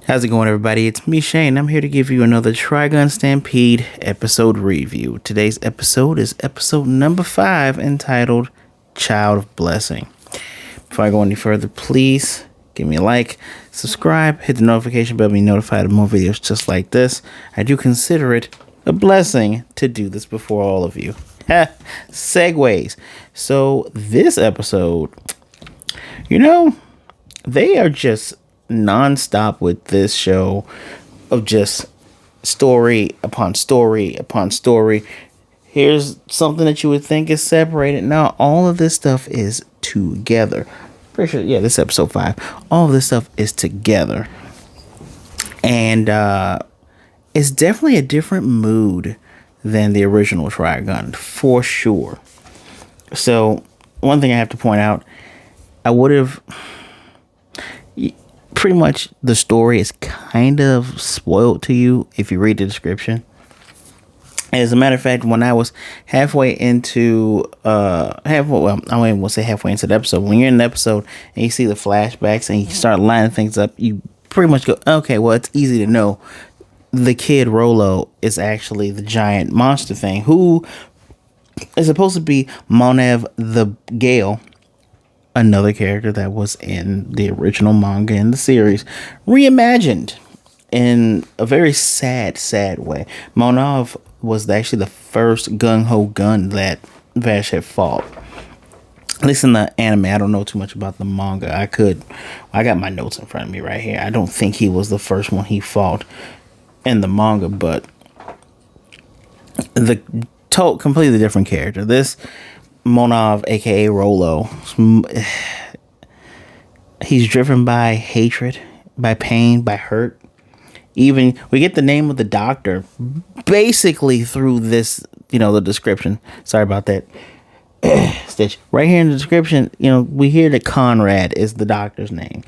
How's it going, everybody? It's me, Shane. I'm here to give you another Trigun Stampede episode review. Today's episode is episode number 5, entitled Child of Blessing. Before I go any further, please give me a like, subscribe, hit the notification bell to be notified of more videos just like this. I do consider it a blessing to do this before all of you. Segues. So this episode, they are just non-stop with this show of just story upon story upon story. Here's something that you would think is separated. Now all of this stuff is together. Pretty sure, yeah, this is episode 5. All of this stuff is together. And it's definitely a different mood than the original Trigun, for sure. So one thing I have to point out, I would have pretty much the story is kind of spoiled to you if you read the description. As a matter of fact, when I was halfway into I don't even say halfway into the episode. When you're in the episode and you see the flashbacks and you start lining things up, you pretty much go, okay, well, it's easy to know the kid Rolo is actually the giant monster thing who is supposed to be Monev the Gale, another character that was in the original manga in the series, reimagined in a very sad way. Monev was actually the first gung-ho gun that Vash had fought. At least in the anime. I don't know too much about the manga. I got my notes in front of me right here. I don't think he was the first one he fought in the manga, but the completely different character. This Monev, aka Rolo, he's driven by hatred, by pain, by hurt. Even we get the name of the doctor basically through this, the description. Sorry about that. Stitch. Right here in the description, we hear that Conrad is the doctor's name.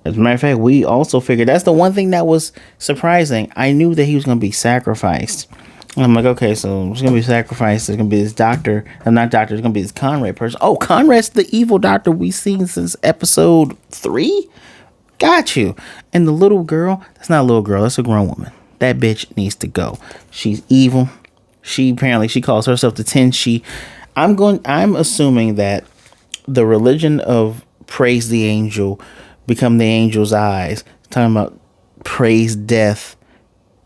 As a matter of fact, we also figured that's the one thing that was surprising. I knew that he was going to be sacrificed. And I'm like, okay, so it's going to be sacrificed. There's going to be this doctor. I'm not doctor. It's going to be this Conrad person. Oh, Conrad's the evil doctor we've seen since episode 3? Got you. And the little girl, that's not a little girl. That's a grown woman. That bitch needs to go. She's evil. She calls herself the Tenshi. I'm assuming that the religion of praise the angel, become the angel's eyes, talking about praise death,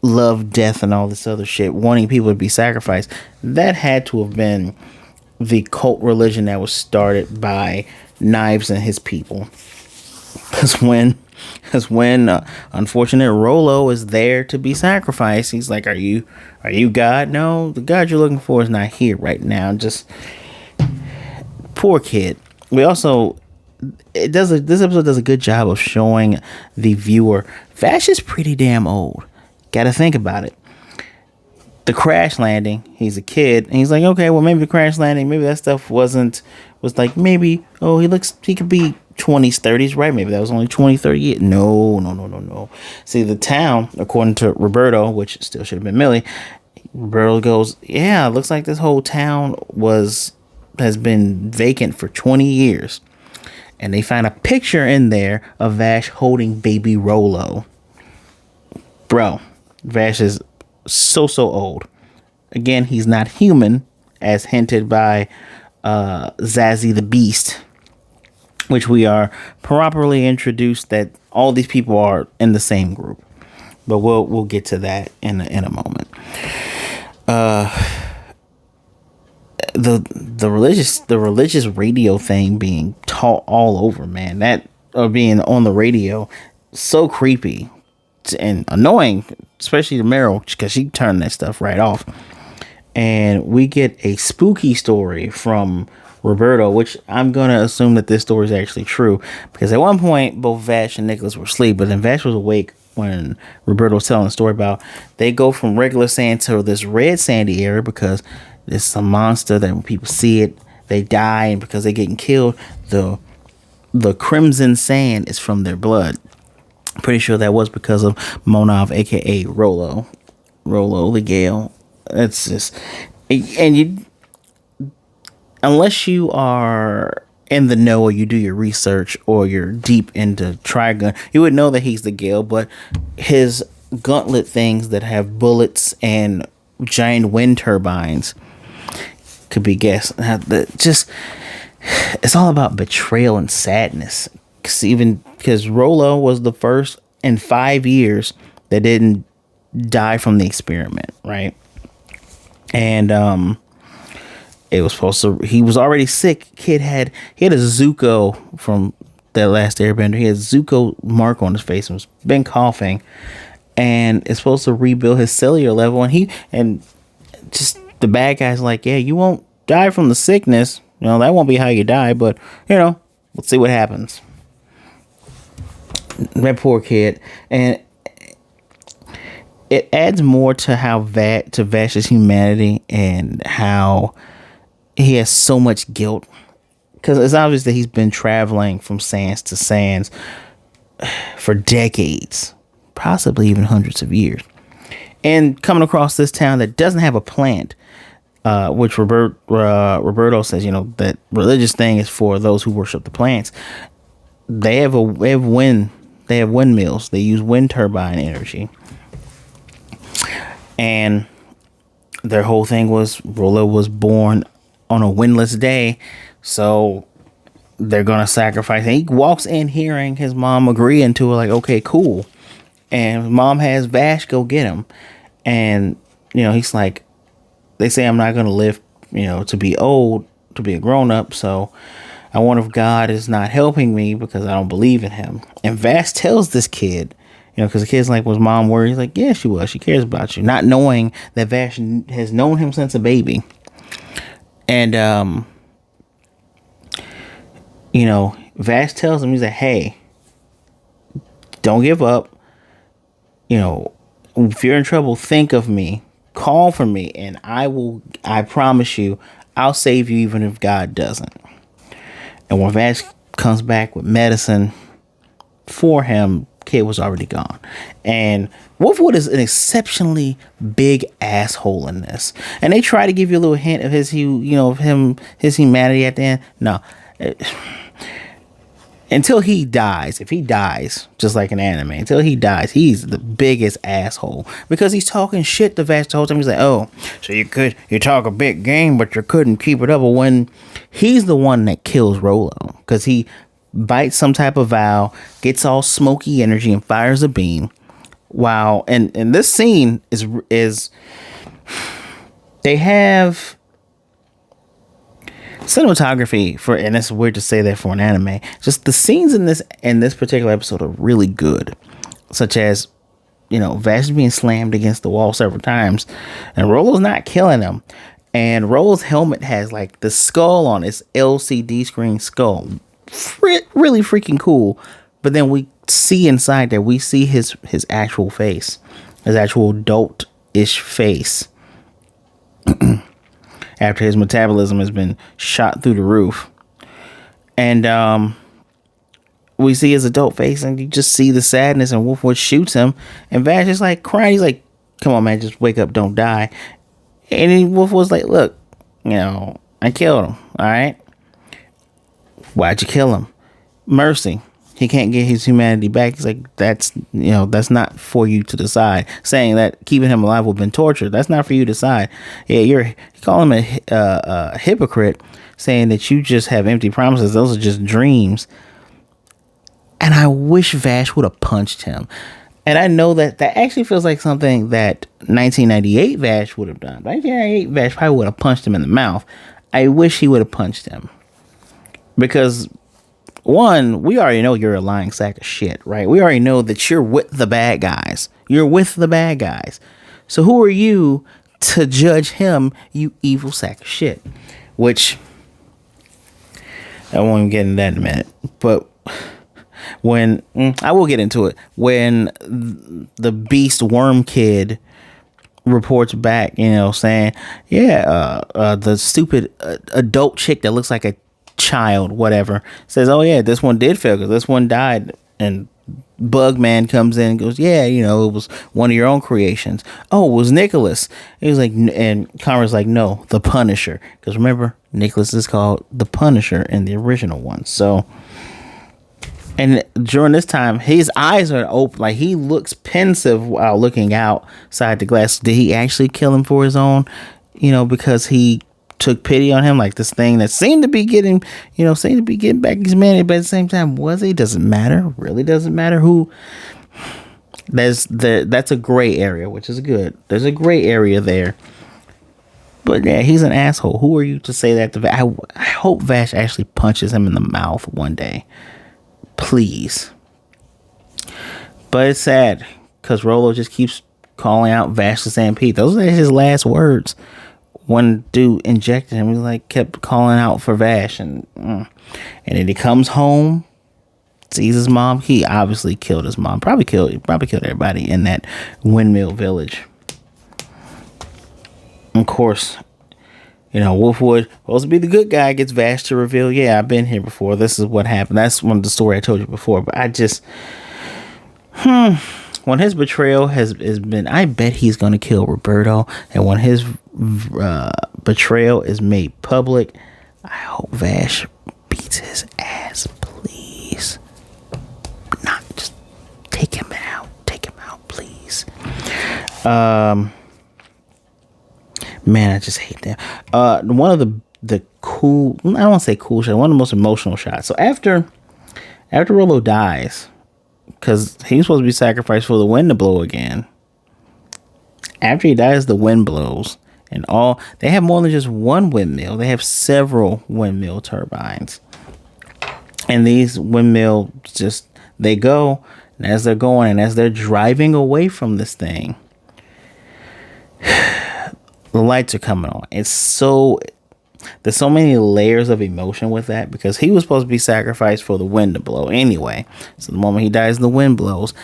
love death, and all this other shit, wanting people to be sacrificed, that had to have been the cult religion that was started by Knives and his people. Because when unfortunate Rolo is there to be sacrificed, he's like, are you God? No, the God you're looking for is not here right now. Just poor kid. We also, this episode does a good job of showing the viewer Vash is pretty damn old. Gotta think about it. The crash landing, he's a kid, and he's like, okay, well, maybe the crash landing, maybe that stuff was like, maybe, oh, he could be 20s, 30s, right? Maybe that was only 20, 30 years. No. See, the town, according to Roberto, which still should have been Millie, Roberto goes, yeah, it looks like this whole town has been vacant for 20 years. And they find a picture in there of Vash holding baby Rolo. Bro, Vash is so old. Again, he's not human, as hinted by Zazie the Beast, which we are properly introduced that all these people are in the same group. But we'll get to that in a moment. The religious radio thing being taught all over, man. That being on the radio, so creepy and annoying, especially to Meryl, because she turned that stuff right off. And we get a spooky story from Roberto, which I'm going to assume that this story is actually true, because at one point both Vash and Nicholas were asleep, but then Vash was awake when Roberto was telling the story about they go from regular sand to this red sandy area because there's some monster that when people see it, they die, and because they're getting killed, the crimson sand is from their blood. Pretty sure that was because of Monev, aka Rolo the Gale. It's just, and you, unless you are in the know, or you do your research, or you're deep into Trigun, you would know that he's the Gale. But his gauntlet things that have bullets and giant wind turbines could be guessed. Just, it's all about betrayal and sadness. Because Rolo was the first in 5 years that didn't die from the experiment, right? And it was supposed to. He was already sick. He had a Zuko from that last Airbender. He had Zuko mark on his face and was been coughing, and it's supposed to rebuild his cellular level. And just the bad guys like, yeah, you won't die from the sickness. You know, that won't be how you die, but you know, let's see what happens. That poor kid. And it adds more to how Vash's humanity and how he has so much guilt, because it's obvious that he's been traveling from sands to sands for decades, possibly even hundreds of years, and coming across this town that doesn't have a plant, which Roberto says, you know, that religious thing is for those who worship the plants. They have windmills. They use wind turbine energy. And their whole thing was Rolo was born on a windless day, so they're gonna sacrifice. And he walks in hearing his mom agreeing to it, like, okay, cool. And mom has Vash go get him, and you know, he's like, they say I'm not gonna live, you know, to be old, to be a grown up. So I wonder if God is not helping me because I don't believe in him. And Vash tells this kid, you know, because the kid's like, was mom worried? He's like, yeah, she was. She cares about you. Not knowing that Vash has known him since a baby. And, you know, Vash tells him, he's like, hey, don't give up. You know, if you're in trouble, think of me. Call for me. And I promise you, I'll save you even if God doesn't. And when Vash comes back with medicine for him, kid was already gone. And Wolfwood is an exceptionally big asshole in this. And they try to give you a little hint of his humanity at the end. No. Until he dies, if he dies, just like an anime, until he dies, he's the biggest asshole. Because he's talking shit to Vash the whole time. He's like, oh, so you talk a big game, but you couldn't keep it up. But when he's the one that kills Rolo, because he bites some type of vow, gets all smoky energy, and fires a beam. Wow. And this scene is they have cinematography for, and it's weird to say that for an anime, just the scenes in this particular episode are really good, such as, you know, Vash is being slammed against the wall several times and Rolo's not killing him, and Rolo's helmet has like the skull on its LCD screen skull, really freaking cool. But then we see inside there, we see his actual face, his actual adult-ish face after his metabolism has been shot through the roof. And we see his adult face, and you just see the sadness, and Wolfwood shoots him, and Vash is like crying. He's like, come on, man, just wake up, don't die. And then Wolfwood's like, look, you know, I killed him, all right? Why'd you kill him? Mercy. He can't get his humanity back. He's like, that's not for you to decide. Saying that keeping him alive would have been torture. That's not for you to decide. Yeah, you call him a hypocrite, saying that you just have empty promises. Those are just dreams. And I wish Vash would have punched him. And I know that actually feels like something that 1998 Vash would have done. 1998 Vash probably would have punched him in the mouth. I wish he would have punched him. Because, one, we already know you're a lying sack of shit, right? We already know that you're with the bad guys. You're with the bad guys. So who are you to judge him, you evil sack of shit? Which, I won't even get into that in a minute. But when, I will get into it. When the beast worm kid reports back, you know, saying, yeah, the stupid adult chick that looks like a child, whatever, says, oh yeah, this one did fail because this one died. And Bugman comes in and goes, yeah, you know, it was one of your own creations. Oh, it was Nicholas. He was like, and Conrad's like, no, the Punisher, because remember, Nicholas is called the Punisher in the original one. So, and during this time, his eyes are open. Like, he looks pensive while looking outside the glass. Did he actually kill him for his own? Because he took pity on him, like this thing that seemed to be getting back his humanity, but at the same time, was he? Doesn't matter. Really doesn't matter who. That's a gray area, which is good. There's a gray area there. But yeah, he's an asshole. Who are you to say that to Vash? I hope Vash actually punches him in the mouth one day. Please. But it's sad because Rolo just keeps calling out Vash the Stampede. Those are his last words. One dude injected him. He kept calling out for Vash, and then he comes home, sees his mom. He obviously killed his mom. Probably killed everybody in that windmill village. Of course, Wolfwood, supposed to be the good guy, gets Vash to reveal, yeah, I've been here before. This is what happened. That's one of the story I told you before. But I just, when his betrayal has been, I bet he's going to kill Roberto. And when his betrayal is made public, I hope Vash beats his ass, please. Not just take him out, please. Man, I just hate that. One of the cool, I don't want to say cool shot, one of the most emotional shots. So after Rolo dies, because he's supposed to be sacrificed for the wind to blow again. After he dies, the wind blows. And they have more than just one windmill. They have several windmill turbines. And these windmills they go. And as they're going and as they're driving away from this thing, the lights are coming on. There's so many layers of emotion with that, because he was supposed to be sacrificed for the wind to blow anyway. So the moment he dies, the wind blows,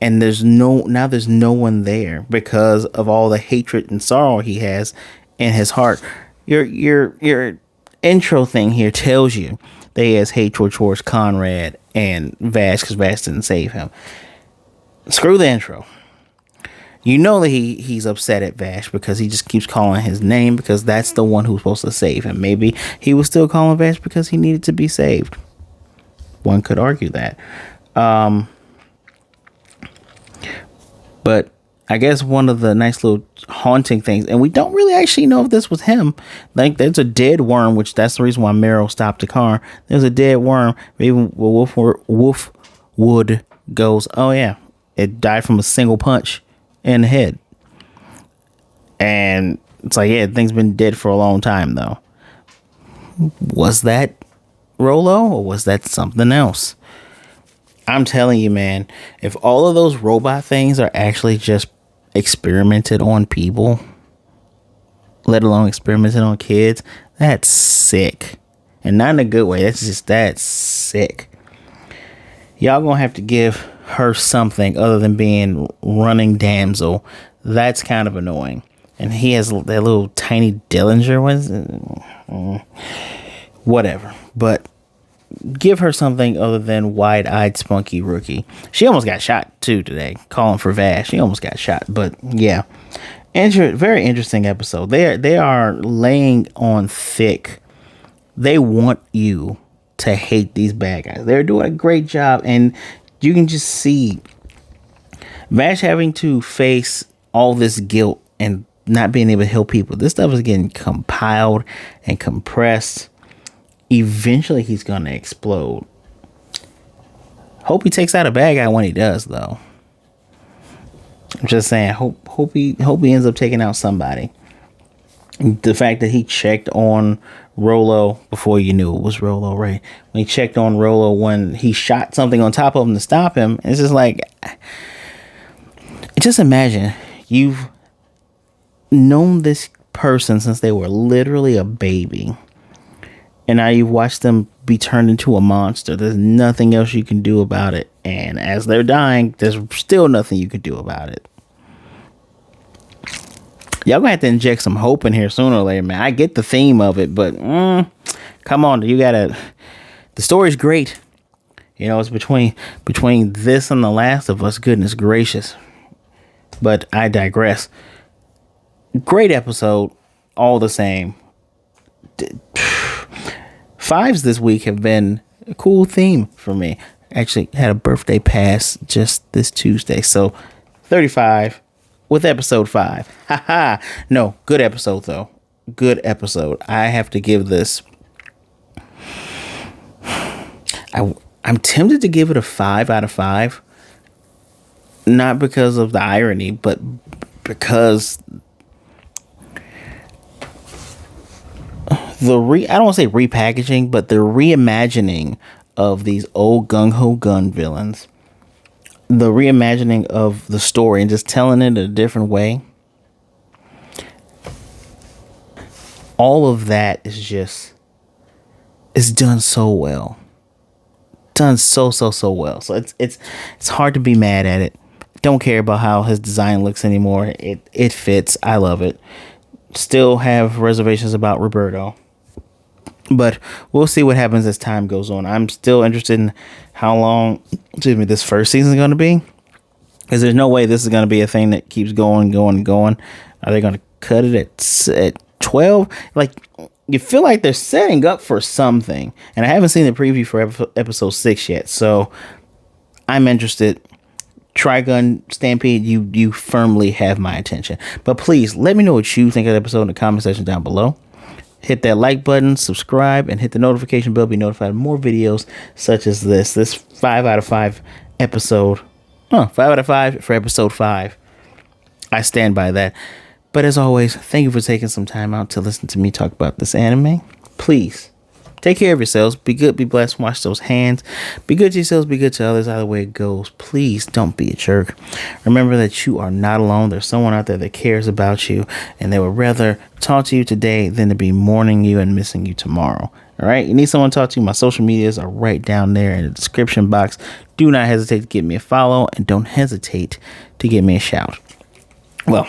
and there's no one there because of all the hatred and sorrow he has in his heart. Your intro thing here tells you that he has hatred towards Conrad and Vash because Vash didn't save him. Screw the intro. You know that he's upset at Vash because he just keeps calling his name, because that's the one who's supposed to save him. Maybe he was still calling Vash because he needed to be saved. One could argue that. But I guess one of the nice little haunting things, and we don't really actually know if this was him. There's a dead worm, which that's the reason why Meryl stopped the car. There's a dead worm. Even Wolfwood goes, oh yeah, it died from a single punch in the head. And it's yeah, thing's been dead for a long time though. Was that Rolo or was that something else? I'm telling you, man, if all of those robot things are actually just experimented on people, let alone experimented on kids, that's sick. And not in a good way. That's sick. Y'all gonna have to give her something other than being running damsel. That's kind of annoying. And he has that little tiny Dillinger. Whatever. But give her something other than wide-eyed spunky rookie. She almost got shot too today, calling for Vash. She almost got shot. But yeah, very interesting episode. They are laying on thick. They want you to hate these bad guys. They're doing a great job, and you can just see Vash having to face all this guilt and not being able to help people. This stuff is getting compiled and compressed. Eventually, he's going to explode. Hope he takes out a bad guy when he does, though. I'm just saying, hope he ends up taking out somebody. The fact that he checked on Rolo before you knew it was Rolo, right? When he checked on Rolo when he shot something on top of him to stop him, it's just just imagine you've known this person since they were literally a baby, and now you've watched them be turned into a monster. There's nothing else you can do about it, and as they're dying, there's still nothing you can do about it. Y'all gonna have to inject some hope in here sooner or later, man. I get the theme of it, but come on, the story's great. It's between this and The Last of Us. Goodness gracious. But I digress. Great episode, all the same. fives this week have been a cool theme for me. Actually had a birthday pass just this Tuesday. So 35 with episode 5. Haha. No, good episode though. Good episode. I have to give this. I'm tempted to give it a 5 out of 5. Not because of the irony, but because I don't want to say repackaging, but the reimagining of these old gung-ho gun villains, the reimagining of the story and just telling it a different way, all of that is done so well. Done so well. So it's hard to be mad at it. Don't care about how his design looks anymore. It fits. I love it. Still have reservations about Roberto, but we'll see what happens as time goes on. I'm still interested in how long this first season is going to be, because there's no way this is going to be a thing that keeps going. Are they going to cut it at 12? Like, you feel like they're setting up for something, and I haven't seen the preview for episode 6 yet, so I'm interested. Trigun Stampede, you firmly have my attention. But please let me know what you think of the episode in the comment section down below. Hit that like button, subscribe, and hit the notification bell to be notified of more videos such as this 5 out of 5 episode. 5 out of 5 for episode 5. I stand by that. But as always, thank you for taking some time out to listen to me talk about this anime. Please take care of yourselves. Be good, be blessed, wash those hands. Be good to yourselves, be good to others. Either way it goes, please don't be a jerk. Remember that you are not alone. There's someone out there that cares about you, and they would rather talk to you today than to be mourning you and missing you tomorrow. All right? You need someone to talk to. My social medias are right down there in the description box. Do not hesitate to give me a follow, and don't hesitate to give me a shout. Well,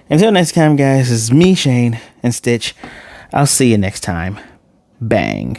until next time, guys, it's me, Shane, and Stitch. I'll see you next time. Bang.